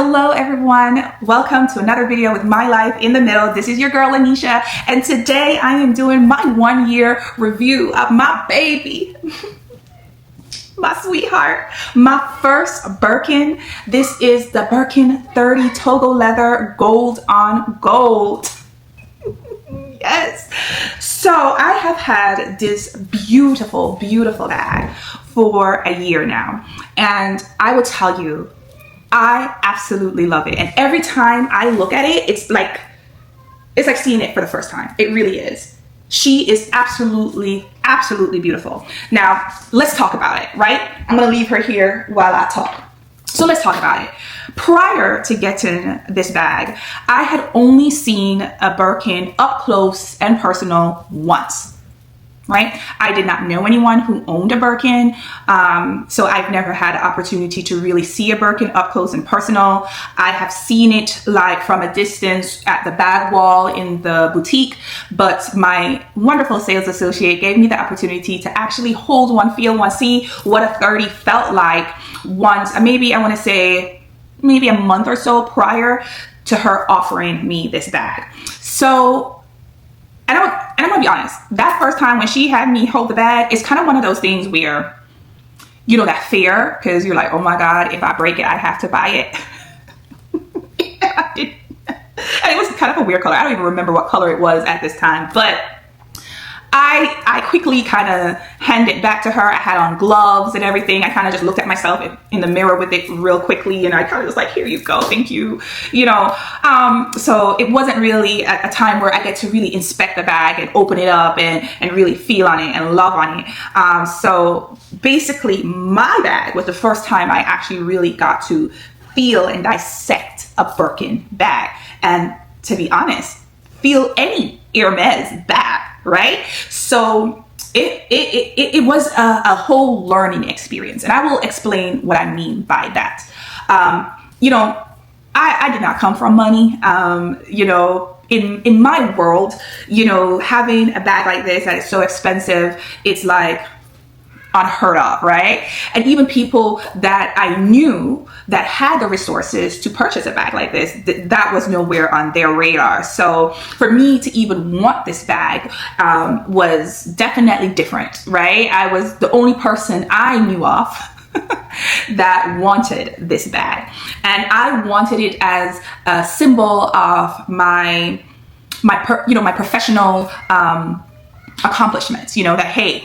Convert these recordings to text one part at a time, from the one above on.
Hello everyone, welcome to another video with my life in the middle. This is your girl Anisha, and today I am doing my 1 year review of my baby, my sweetheart, my first Birkin. This is the Birkin 30 Togo leather gold on gold. Yes. So I have had this beautiful bag for a year now, and I will tell you, I absolutely love it. And every time I look at it, it's like seeing it for the first time. It really is. She is absolutely beautiful. Now, let's talk about it, right? I'm gonna leave her here while I talk. So let's talk about it. Prior to getting this bag, I had only seen a Birkin up close and personal once. Right? I did not know anyone who owned a Birkin, so I've never had an opportunity to really see a Birkin up close and personal. I have seen it like from a distance at the bag wall in the boutique, but my wonderful sales associate gave me the opportunity to actually hold one, feel one, see what a 30 felt like once, maybe I want to say maybe a month or so prior to her offering me this bag. So and I'm gonna be honest, that first time when she had me hold the bag, it's kind of one of those things where, you know, that fear, because you're like, oh my God, if I break it, I have to buy it. And it was kind of a weird color. I don't even remember what color it was at this time, but I quickly kind of handed it back to her. I had on gloves and everything. I kind of just looked at myself in the mirror with it real quickly, and I kind of was like, here you go, thank you, you know. So it wasn't really a time where I get to really inspect the bag and open it up and really feel on it and love on it. So basically my bag was the first time I actually really got to feel and dissect a Birkin bag, and to be honest, feel any Hermès bag, right? So it was a whole learning experience, and I will explain what I mean by that. You know, I did not come from money. You know, in my world, you know, having a bag like this that is so expensive, it's like unheard of, right? And even people that I knew that had the resources to purchase a bag like this, that was nowhere on their radar. So for me to even want this bag was definitely different, right? I was the only person I knew of that wanted this bag, and I wanted it as a symbol of my professional accomplishments. You know, that hey,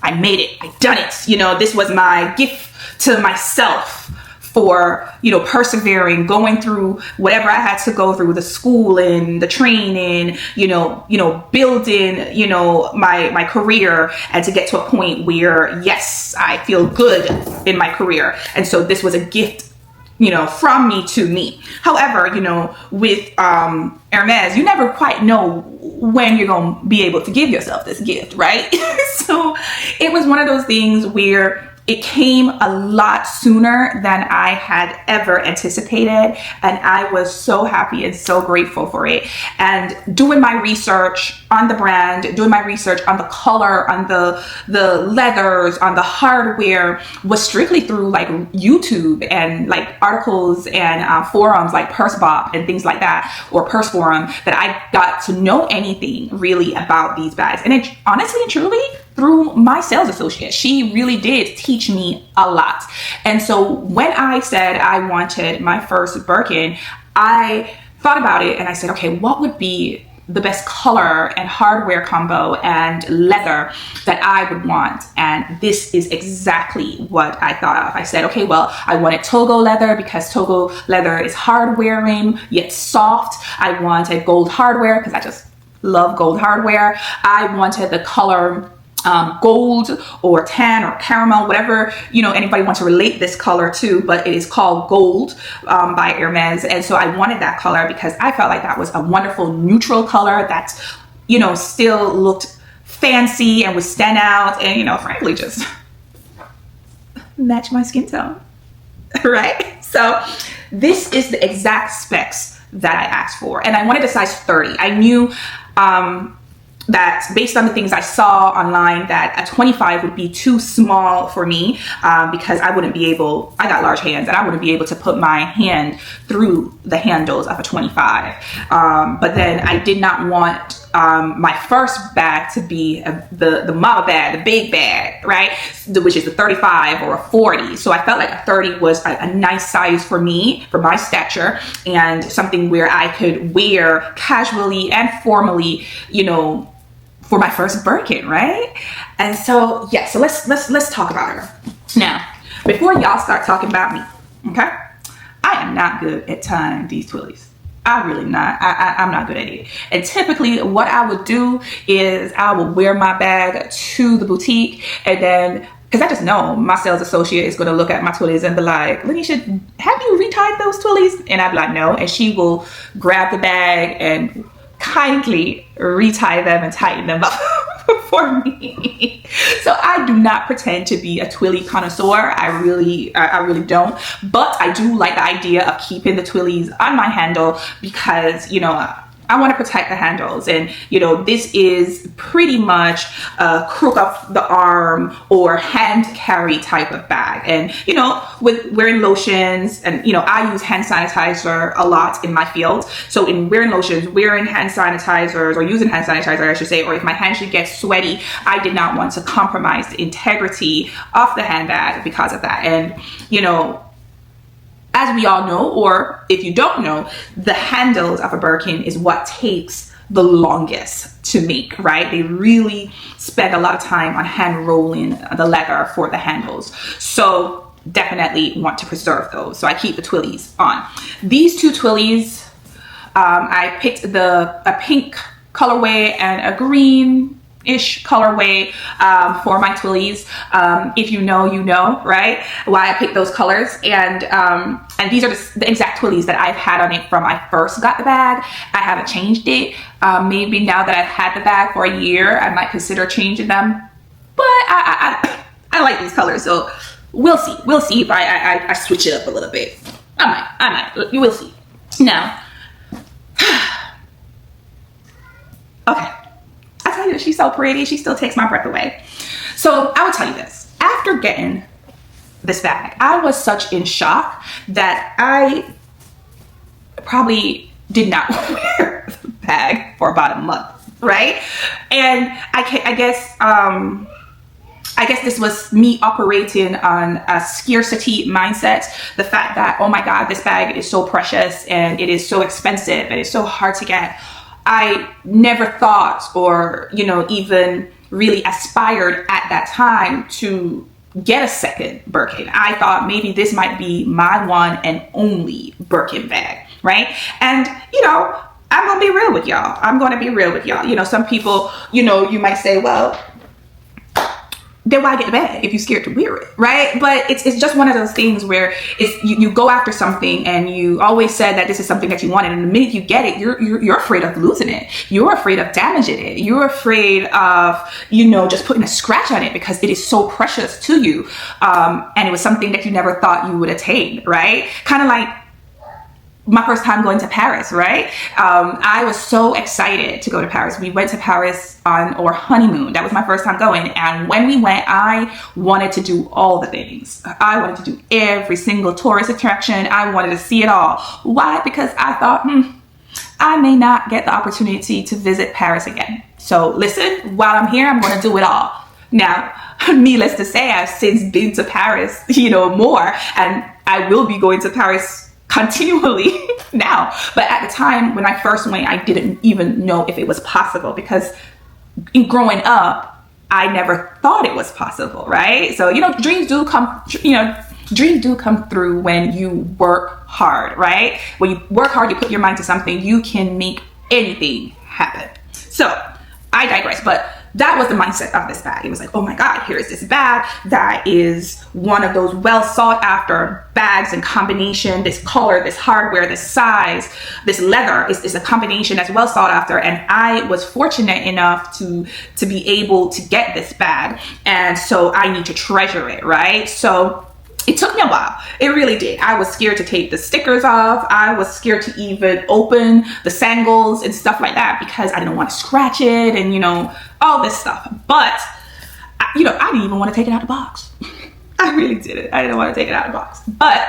I made it, I done it. You know, this was my gift to myself for, you know, persevering, going through whatever I had to go through, the schooling, the training, you know, building, you know, my career, and to get to a point where, yes, I feel good in my career. And so this was a gift, you know, from me to me. However, you know, with Hermès, you never quite know when you're going to be able to give yourself this gift, right? So it was one of those things where it came a lot sooner than I had ever anticipated, and I was so happy and so grateful for it. And doing my research on the brand, doing my research on the color, on the leathers, on the hardware, was strictly through like YouTube and like articles and forums like Purse Bop and things like that, or Purse Forum, that I got to know anything really about these bags. And it honestly and truly, through my sales associate, she really did teach me a lot. And so when I said I wanted my first Birkin, I thought about it and I said, okay, what would be the best color and hardware combo and leather that I would want? And this is exactly what I thought of. I said, okay, well, I wanted Togo leather because Togo leather is hard wearing yet soft. I wanted gold hardware because I just love gold hardware. I wanted the color gold or tan or caramel, whatever, you know, anybody wants to relate this color to, but it is called gold by Hermès. And so I wanted that color because I felt like that was a wonderful neutral color that, you know, still looked fancy and would stand out and, you know, frankly, just match my skin tone, right? So this is the exact specs that I asked for, and I wanted a size 30. I knew that based on the things I saw online, that a 25 would be too small for me, because I got large hands and I wouldn't be able to put my hand through the handles of a 25. But then I did not want my first bag to be the mama bag, the big bag, right? Which is a 35 or a 40. So I felt like a 30 was a nice size for me, for my stature, and something where I could wear casually and formally, you know, for my first Birkin, right? And so, yeah, so let's talk about her. Now, before y'all start talking about me, okay? I am not good at tying these twillies. I'm really not. I'm not good at it. And typically what I would do is I would wear my bag to the boutique, and then, because I just know my sales associate is going to look at my twillies and be like, Lanisha, have you retied those twillies? And I'd be like, no. And she will grab the bag and kindly retie them and tighten them up for me. So I do not pretend to be a twilly connoisseur. I really don't. But I do like the idea of keeping the twillies on my handle because, you know, I want to protect the handles, and you know, this is pretty much a crook up the arm or hand carry type of bag. And you know, with wearing lotions, and you know, I use hand sanitizer a lot in my field. So in wearing lotions, wearing hand sanitizers, or using hand sanitizer, I should say, or if my hand should get sweaty, I did not want to compromise the integrity of the handbag because of that. And you know, as we all know, or if you don't know, the handles of a Birkin is what takes the longest to make, right? They really spend a lot of time on hand rolling the leather for the handles. So definitely want to preserve those. So I keep the twillies on. These two twillies, I picked a pink colorway and a green-ish colorway for my twillies. If you know, you know, right? Why I picked those colors. And these are the exact twillies that I've had on it from I first got the bag. I haven't changed it. Maybe now that I've had the bag for a year, I might consider changing them. But I like these colors, so we'll see. We'll see if I switch it up a little bit. I might. You will see. Now, okay. I tell you, she's so pretty. She still takes my breath away. So I would tell you this. After getting this bag, I was such in shock that I probably did not wear the bag for about a month, right? And I guess this was me operating on a scarcity mindset. The fact that, oh my God, this bag is so precious and it is so expensive and it's so hard to get. I never thought, or, you know, even really aspired at that time to get a second Birkin. I thought maybe this might be my one and only Birkin bag, right? And, you know, I'm going to be real with y'all. I'm going to be real with y'all. You know, some people, you know, you might say, well, then why get the bag if you're scared to wear it, right? But it's just one of those things where it's you go after something and you always said that this is something that you wanted, and the minute you get it, you're afraid of losing it. You're afraid of damaging it. You're afraid of, you know, just putting a scratch on it because it is so precious to you, and it was something that you never thought you would attain, right? Kind of like my first time going to Paris, right? I was so excited to go to Paris. We went to Paris on our honeymoon. That was my first time going. And when we went, I wanted to do all the things. I wanted to do every single tourist attraction. I wanted to see it all. Why? Because I thought, I may not get the opportunity to visit Paris again. So listen, while I'm here, I'm going to do it all. Now, needless to say, I've since been to Paris, you know, more, and I will be going to Paris continually now. But at the time when I first went, I didn't even know if it was possible, because in growing up, I never thought it was possible, right? So, you know, dreams do come through when you work hard, right? When you work hard, you put your mind to something, you can make anything happen. So I digress, but that was the mindset of this bag. It was like, oh my God, here is this bag that is one of those well sought after bags in combination. This color, this hardware, this size, this leather is a combination that's well sought after. And I was fortunate enough to be able to get this bag. And so I need to treasure it, right? So it took me a while. It really did. I was scared to take the stickers off. I was scared to even open the sangles and stuff like that because I didn't want to scratch it and, you know, all this stuff. But, you know, I didn't even want to take it out of the box. I really didn't. I didn't want to take it out of the box. But,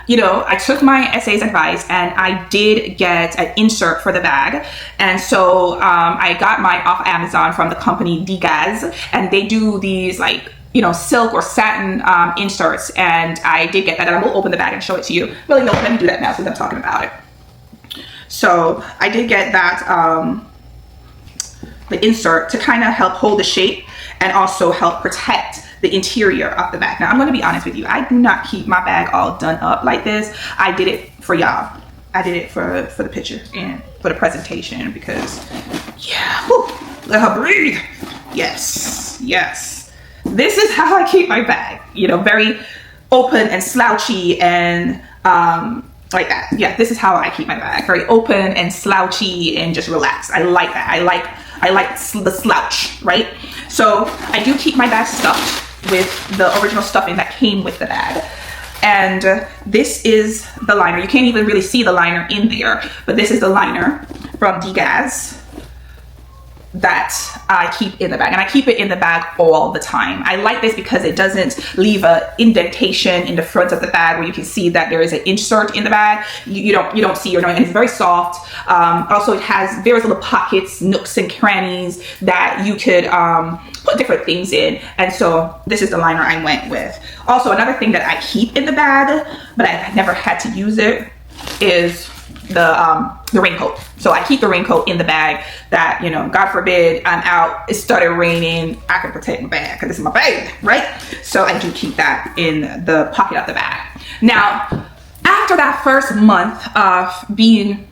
you know, I took my SA's advice and I did get an insert for the bag. And so I got mine off Amazon from the company Digaz, and they do these like, you know, silk or satin inserts, and I did get that, and I will open the bag and show it to you. Really, no, let me do that now since I'm talking about it. So I did get that, the insert to kind of help hold the shape and also help protect the interior of the bag. Now, I'm going to be honest with you. I do not keep my bag all done up like this. I did it for y'all. I did it for the picture and for the presentation because, yeah, whew, let her breathe. Yes, yes. This is how I keep my bag, you know, very open and slouchy and like that. Yeah, this is how I keep my bag, very open and slouchy and just relaxed. I like that. I like the slouch, right? So I do keep my bag stuffed with the original stuffing that came with the bag. And this is the liner. You can't even really see the liner in there, but this is the liner from Digaz that I keep in the bag, and I keep it in the bag all the time. I like this because it doesn't leave a indentation in the front of the bag where you can see that there is an insert in the bag. You don't see or know, and it's very soft. Also, it has various little pockets, nooks and crannies that you could put different things in. And so this is the liner I went with. Also, another thing that I keep in the bag, but I've never had to use it, is the raincoat. So I keep the raincoat in the bag that, you know, God forbid I'm out, it started raining, I can protect my bag because this is my bag, right? So I do keep that in the pocket of the bag. Now, after that first month of being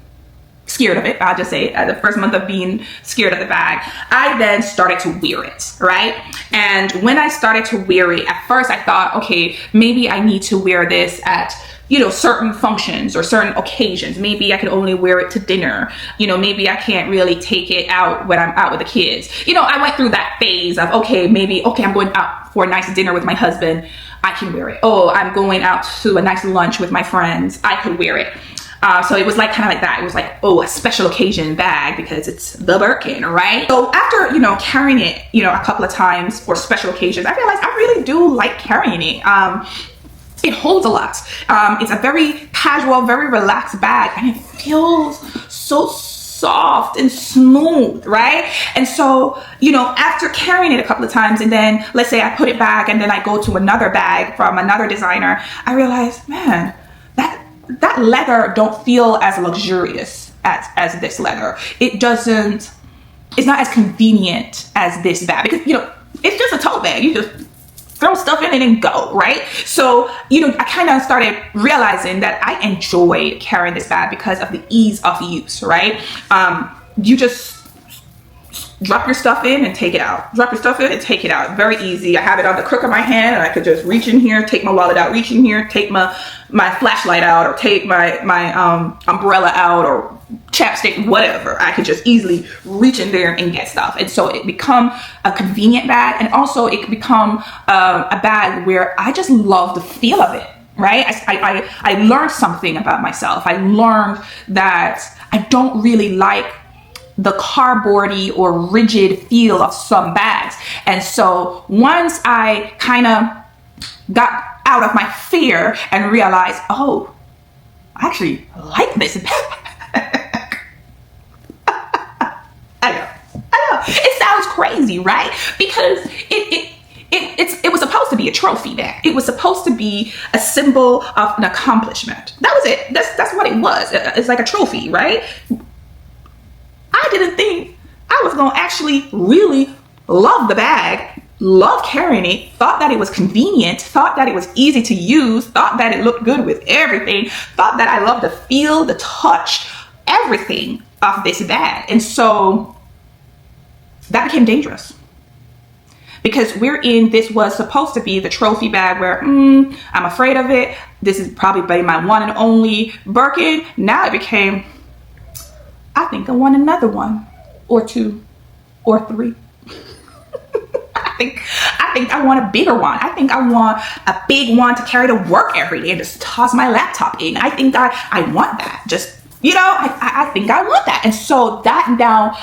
scared of it, I'll just say the first month of being scared of the bag, I then started to wear it, right? And when I started to wear it, at first I thought, okay, maybe I need to wear this at, you know, certain functions or certain occasions. Maybe I could only wear it to dinner. You know, maybe I can't really take it out when I'm out with the kids. You know, I went through that phase of, okay, I'm going out for a nice dinner with my husband, I can wear it. Oh, I'm going out to a nice lunch with my friends, I could wear it. So it was like kind of like that. It was like, oh, a special occasion bag because it's the Birkin, right? So after, you know, carrying it, you know, a couple of times for special occasions, I realized I really do like carrying it. It holds a lot. It's a very casual, very relaxed bag, and it feels so soft and smooth, right? And so, you know, after carrying it a couple of times, and then let's say I put it back and then I go to another bag from another designer, I realized, man, that leather don't feel as luxurious as this leather. It's not as convenient as this bag because, you know, it's just a tote bag. You just throw stuff in it and go, right? So, you know, I kind of started realizing that I enjoy carrying this bag because of the ease of use, right? You just drop your stuff in and take it out. Drop your stuff in and take it out. Very easy. I have it on the crook of my hand and I could just reach in here, take my wallet out, reach in here, take my flashlight out, or take my umbrella out, or chapstick, whatever. I could just easily reach in there and get stuff. And so it become a convenient bag, and also it could become a bag where I just love the feel of it, right? I learned something about myself. I learned that I don't really like the cardboardy or rigid feel of some bags. And so once I kind of got out of my fear and realized, oh, I actually like this bag. I know. It sounds crazy, right? Because it was supposed to be a trophy bag. It was supposed to be a symbol of an accomplishment. That was it. That's what it was. It's like a trophy, right? I didn't think I was going to actually really love the bag, love carrying it, thought that it was convenient, thought that it was easy to use, thought that it looked good with everything, thought that I loved the feel, the touch, everything of this bag. And so that became dangerous because this was supposed to be the trophy bag where I'm afraid of it. This is probably my one and only Birkin. Now it became, I think I want another one or two or three. I think think I want a bigger one. I think I want a big one to carry to work every day and just toss my laptop in. I think I want that. Just, you know, I think I want that. And so that now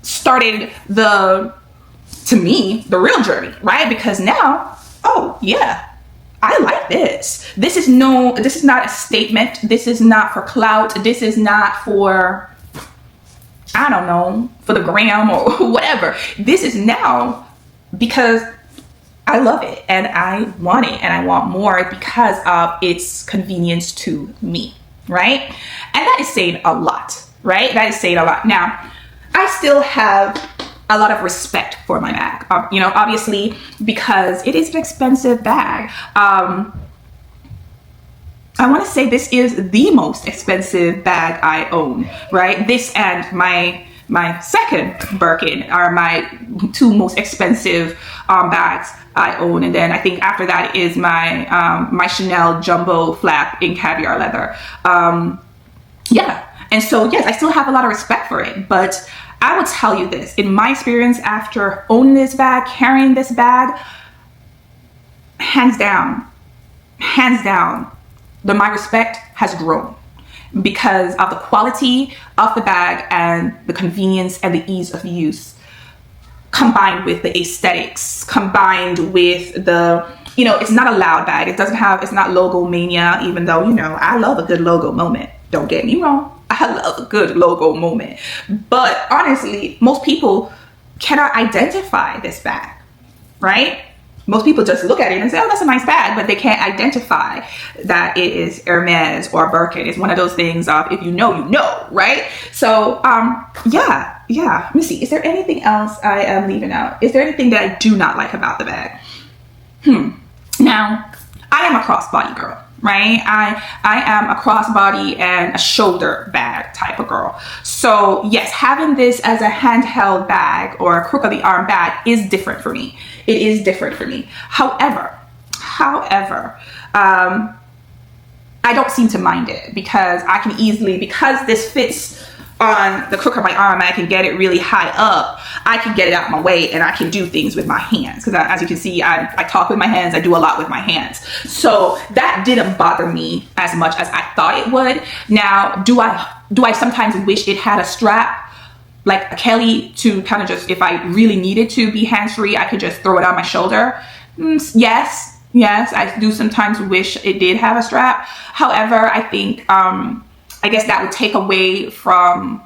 started to me, the real journey, right? Because now, oh yeah, I like this. This is not a statement. This is not for clout. This is not for, I don't know, for the gram or whatever. This is now because I love it and I want it and I want more because of its convenience to me, right? And that is saying a lot, right? That is saying a lot. Now, I still have a lot of respect for my bag, you know, obviously, because it is an expensive bag. I want to say this is the most expensive bag I own, right? This and my second Birkin are my two most expensive bags I own, and then I think after that is my Chanel jumbo flap in caviar leather. Yeah, and so yes, I still have a lot of respect for it, but I will tell you this, in my experience after owning this bag, carrying this bag, hands down, my respect has grown because of the quality of the bag and the convenience and the ease of use, combined with the aesthetics, combined with the, you know, it's not a loud bag. It's not logo mania, even though, you know, I love a good logo moment. Don't get me wrong. I love a good logo moment. But honestly, most people cannot identify this bag, right? Most people just look at it and say, oh, that's a nice bag, but they can't identify that it is Hermès or Birkin. It's one of those things of, if you know, you know, right? So, yeah. Let me see. Is there anything else I am leaving out? Is there anything that I do not like about the bag? Now, I am a crossbody girl, right? I am a crossbody and a shoulder bag type of girl. So yes, having this as a handheld bag or a crook of the arm bag is different for me. It is different for me. However, I don't seem to mind it because I can easily, because this fits on the crook of my arm, I can get it really high up. I can get it out of my way and I can do things with my hands. Because as you can see, I talk with my hands. I do a lot with my hands. So that didn't bother me as much as I thought it would. Now, do I sometimes wish it had a strap like a Kelly to kind of just, if I really needed to be hands-free, I could just throw it on my shoulder? Yes, I do sometimes wish it did have a strap. However, I think, I guess that would take away from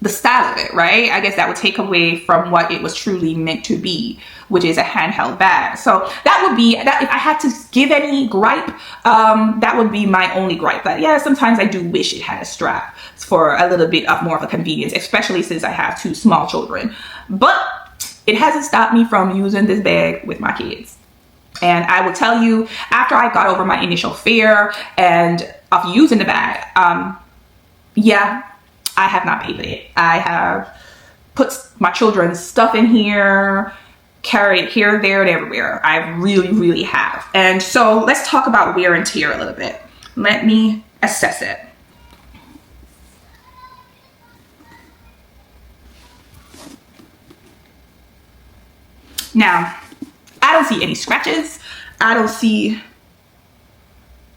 the style of it, right? I guess that would take away from what it was truly meant to be, which is a handheld bag. So that would be, that if I had to give any gripe, that would be my only gripe. But yeah, sometimes I do wish it had a strap for a little bit of more of a convenience, especially since I have two small children. But it hasn't stopped me from using this bag with my kids. And I will tell you, after I got over my initial fear and of using the bag, yeah, I have not paid it. I have put my children's stuff in here, carried here, there, and everywhere. I really have. And so let's talk about wear and tear a little bit. Let me assess it. Now, I don't see any scratches. I don't see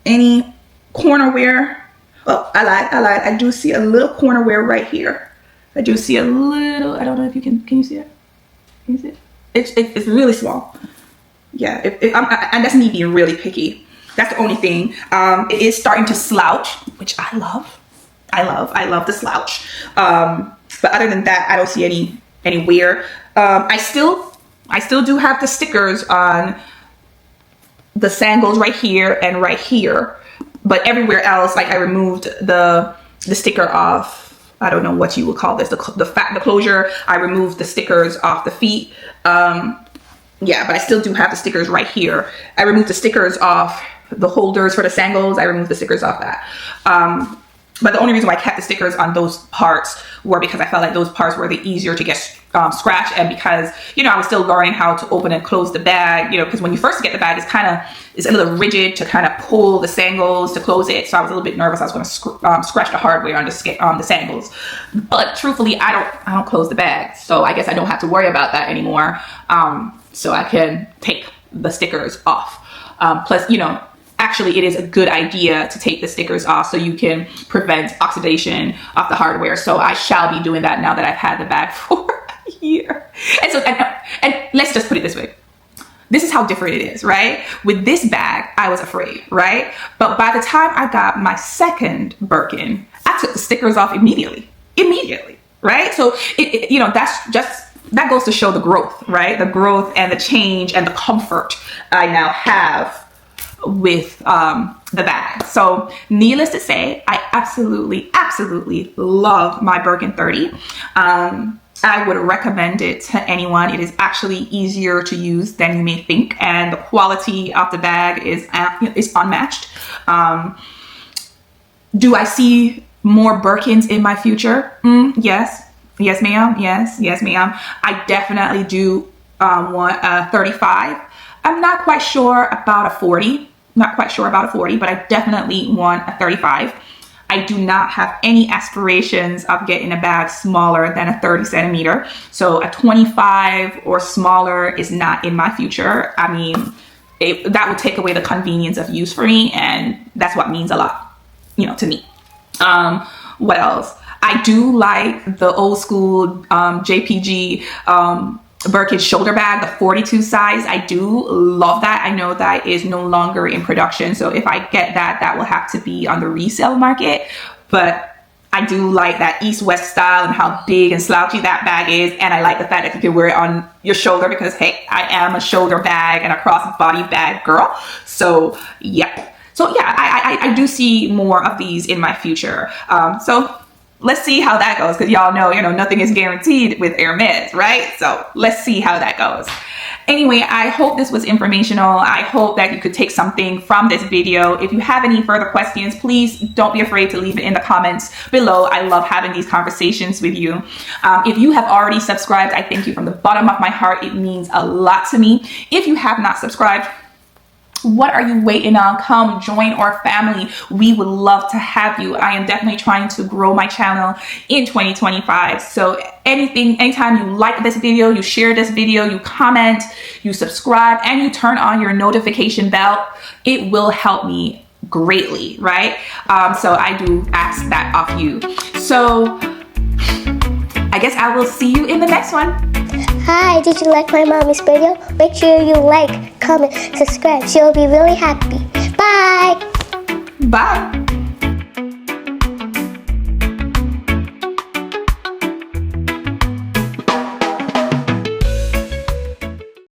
any corner wear. Oh, I lied. I do see a little corner wear right here. I do see a little, I don't know if you can you see it? Can you see it? It's really small. Yeah, and that's me being really picky. That's the only thing. It is starting to slouch, which I love. I love the slouch. But other than that, I don't see any wear. I still do have the stickers on the sandals right here and right here, but everywhere else, like I removed the sticker off. I don't know what you would call this, the closure. I removed the stickers off the feet. Yeah, but I still do have the stickers right here. I removed the stickers off the holders for the sandals. I removed the stickers off that. But the only reason why I kept the stickers on those parts were because I felt like those parts were the easier to get scratched, and because, you know, I was still learning how to open and close the bag, you know, because when you first get the bag, it's a little rigid to kind of pull the sangles to close it. So I was a little bit nervous I was going to scratch the hardware on the sangles. But truthfully, I don't close the bag, so I guess I don't have to worry about that anymore. so I can take the stickers off. Plus, you know, actually it is a good idea to take the stickers off so you can prevent oxidation of the hardware. So I shall be doing that now that I've had the bag for a year. And so, and let's just put it this way. This is how different it is, right? With this bag, I was afraid, right? But by the time I got my second Birkin, I took the stickers off immediately, right? So, you know, that goes to show the growth, right? The growth and the change and the comfort I now have with the bag. So needless to say, I absolutely love my Birkin 30. I would recommend it to anyone. It is actually easier to use than you may think, and the quality of the bag is unmatched. Do I see more Birkins in my future? Yes, ma'am. Yes, ma'am. I definitely do want a 35. I'm not quite sure about a 40. But I definitely want a 35. I do not have any aspirations of getting a bag smaller than a 30 centimeter. So a 25 or smaller is not in my future. I mean, that would take away the convenience of use for me, and that's what means a lot, you know, to me. What else? I do like the old school JPG Birkin shoulder bag, the 42 size. I do love that. I know that is no longer in production, so if I get that, that will have to be on the resale market. But I do like that east-west style and how big and slouchy that bag is, and I like the fact that you can wear it on your shoulder because, hey, I am a shoulder bag and a cross-body bag girl. So yeah, I do see more of these in my future. So let's see how that goes, because y'all know, you know, nothing is guaranteed with Hermès, right? So let's see how that goes. Anyway, I hope this was informational. I hope that you could take something from this video. If you have any further questions, please don't be afraid to leave it in the comments below. I love having these conversations with you. If you have already subscribed, I thank you from the bottom of my heart. It means a lot to me. If you have not subscribed, what are you waiting on? Come join our family. We would love to have you. I am definitely trying to grow my channel in 2025. So anytime you like this video, you share this video, you comment, you subscribe, and you turn on your notification bell, it will help me greatly, right? So I do ask that of you. So I guess I will see you in the next one. Hi, did you like my mommy's video? Make sure you like, comment, subscribe. She'll be really happy. Bye! Bye!